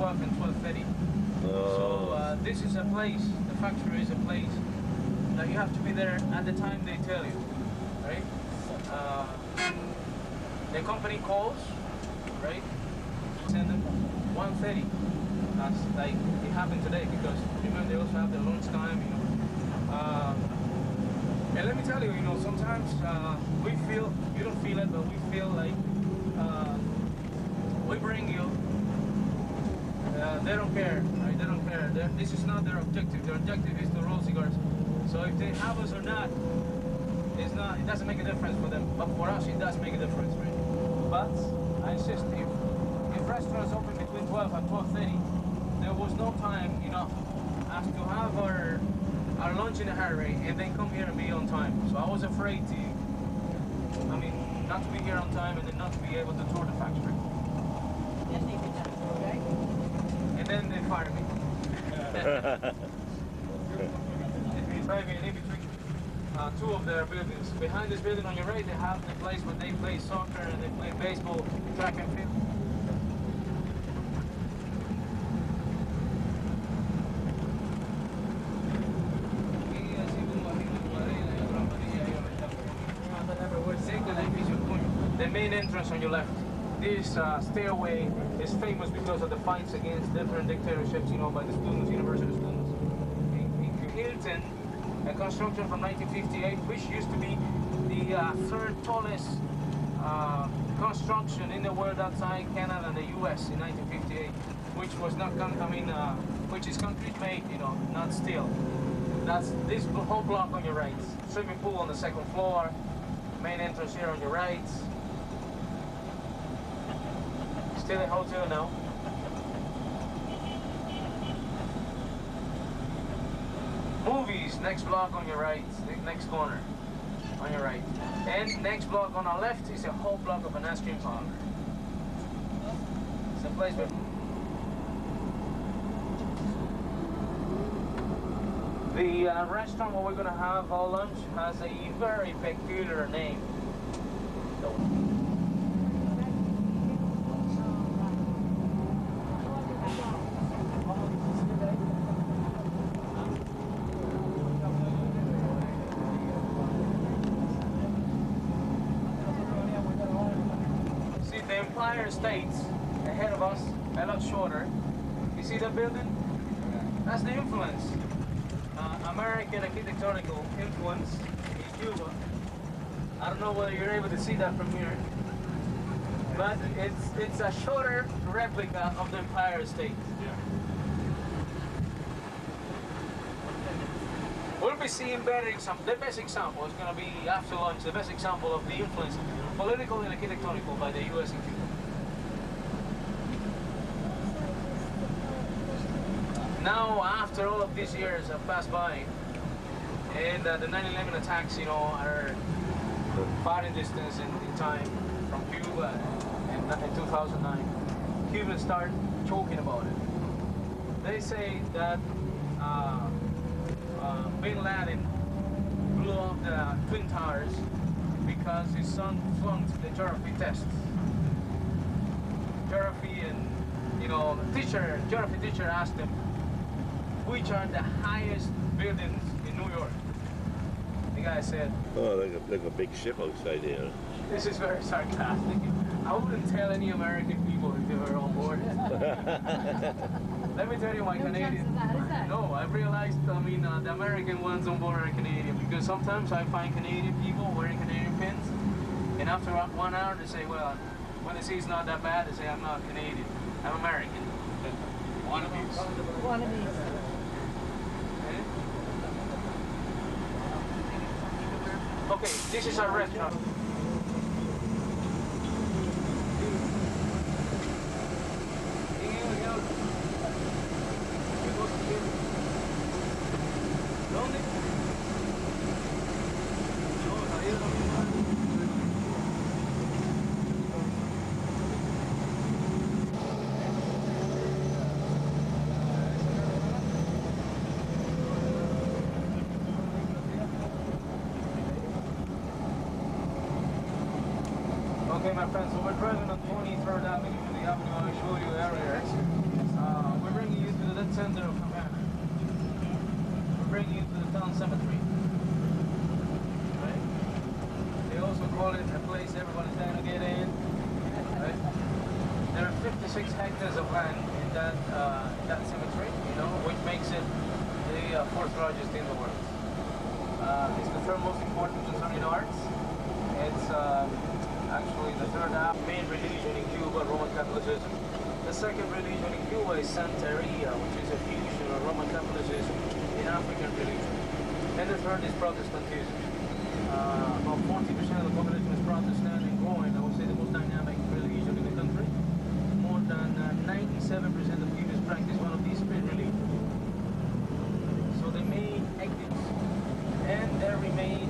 12 and 12:30. So this is a place, the factory is a place that you have to be there at the time they tell you, right? The company calls, right? Send them 1:30. That's like it happened today because remember they also have the lunch time, you know. And let me tell you, you know, sometimes we feel, you don't feel it, but we feel like we bring you. They don't care, right? They don't care. This is not their objective. Their objective is to roll cigars. So if they have us or not, it's not. It doesn't make a difference for them. But for us, it does make a difference, right? But I insist, if restaurants open between 12 and 12:30, there was no time enough as to have our lunch in a hurry and then come here and be on time. So I was afraid to, I mean, not to be here on time and then not to be able to tour the factory. And then they fired me. Driving in between two of their buildings. Behind this building on your right, they have the place where they play soccer and they play baseball, track and field. The main entrance on your left. This stairway is famous because of the fights against different dictatorships, you know, by the students, university students. In Hilton, a construction from 1958, which used to be the third tallest construction in the world outside Canada and the US in 1958, which was not, which is concrete made, you know, not steel. That's this whole block on your right. Swimming pool on the second floor, main entrance here on your right. Still a hotel now. Movies, next block on your right, next corner on your right. And next block on our left is a whole block of an ice cream parlor. It's a place where the restaurant where we're going to have our lunch has a very peculiar name. The Empire State ahead of us, a lot shorter. You see that building? That's the influence. American architectonical influence in Cuba. I don't know whether you're able to see that from here, but it's a shorter replica of the Empire State. Yeah. We'll be seeing better example. The best example is going to be after lunch. The best example of the influence, political and architectonical, by the U.S. and Cuba. Now, after all of these years have passed by, and the 9/11 attacks, you know, are far in distance in time from Cuba, and in 2009, Cubans start talking about it. They say that Bin Laden blew up the Twin Towers because his son flunked the geography test. Geography and, you know, geography teacher asked him, which are the highest buildings in New York? The guy said, oh, like a big ship outside here. This is very sarcastic. I wouldn't tell any American people if they were on board. Let me tell you why Canadian. No, I've realized, I mean, the American ones on board are Canadian, because sometimes I find Canadian people wearing Canadian pins, and after 1 hour they say, well, when they see it's not that bad, they say, I'm not Canadian, I'm American. Wannabes. Wannabes. Okay, this is our restaurant. Okay, my friends, so we're driving on 23rd Avenue to the avenue I showed you earlier. cemetery. Right? They also call it a place everybody's going to get in. Right? There are 56 hectares of land in that cemetery, you know, which makes it the fourth largest in the world. It's the third most important concerning arts. It's actually the third main religion in Cuba, Roman Catholicism. The second religion in Cuba is Santeria, which is a fusion of Roman Catholicism in African religion. And the third is Protestantism. About 40% of the population is Protestant and growing. I would say the most dynamic religion in the country. More than 97% of Cubans practice one of these three religions. So the main actives and the remaining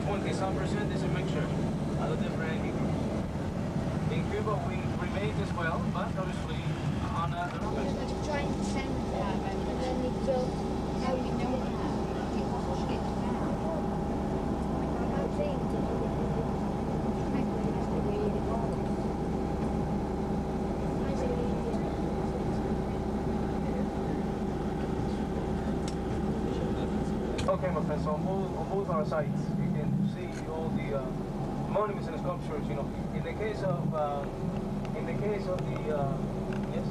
20-some% is a mixture of the different ethnic groups. In Cuba, we remain as well, but obviously on a Try and send that, and then it will how you know that. You push it down. I think Okay, my friends, so on both our sites, you can see all the monuments and sculptures, you know. In the case of the, yes?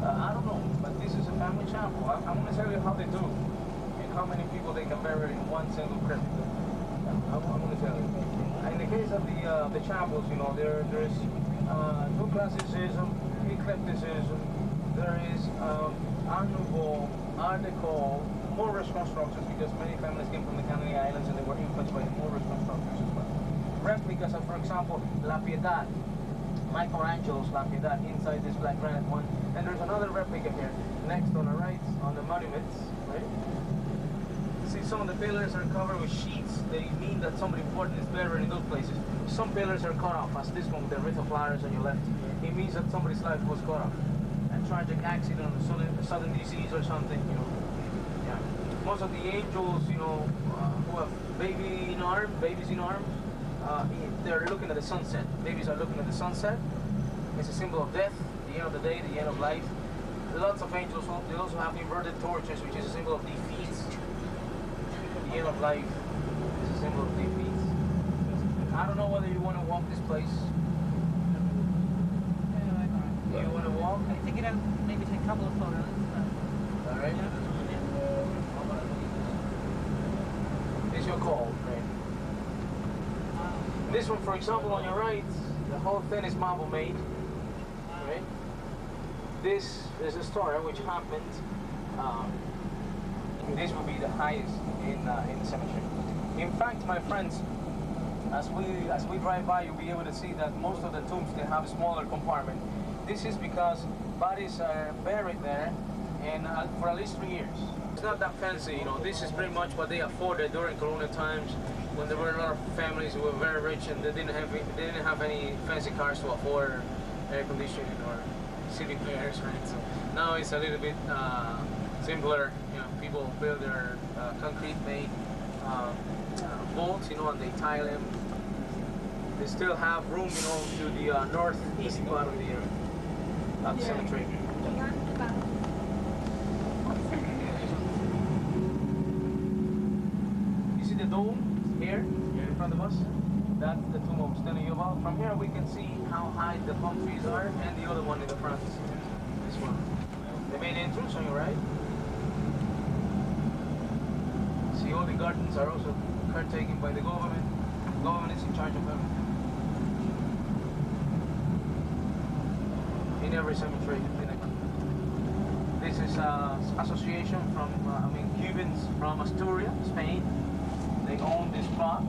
I don't know, but this is a family chapel. I'm going to tell you how they do and how many people they can bury in one single crypt. I'm going to tell you. In the case of the chapels, you know, there's new classicism, eclecticism, there is Art Nouveau, Art Deco, Moorish constructions, because many families came from the Canary Islands and they were influenced by the Moorish constructions as well. Replicas of, for example, La Piedad, Michelangelo's La Piedad inside this black granite one. And there's another replica here, next on the right, on the monuments, right? See, some of the pillars are covered with sheets. They mean that somebody important is buried in those places. Some pillars are cut off, as this one with the wreath of flowers on your left. It means that somebody's life was cut off. A tragic accident, a sudden disease or something, you know. Yeah. Most of the angels, you know, who have babies in arms, they're looking at the sunset. Babies are looking at the sunset. It's a symbol of death, the end of the day, the end of life. Lots of angels, they also have inverted torches, which is a symbol of defeat. The end of life is a symbol of defeat. I don't know whether you want to walk this place. Do you want to walk? I think it'll maybe take a couple of photos. All right. It's your call, right? This one, for example, on your right, the whole thing is marble made. Right? This is a story which happened. This will be the highest in the cemetery. In fact, my friends, as we drive by, you'll be able to see that most of the tombs they have a smaller compartment. This is because bodies are buried there, and for at least 3 years. It's not that fancy, you know. This is pretty much what they afforded during Corona times, when there were a lot of families who were very rich and they didn't have any fancy cars to afford air conditioning or city players, right? So now it's a little bit simpler. You know, people build their concrete-made vaults, you know, and they tile them. They still have room, you know, to the northeast part of the cemetery. You see the dome here in front of us? That's the tomb I was telling you about. From here we can see how high the palm trees are, and the other one in the front. This one. The main entrance on your right. See, all the gardens are also caretaken by the government. The government is in charge of everything. In every cemetery. This is an association from, Cubans from Asturias, Spain. They own this plot.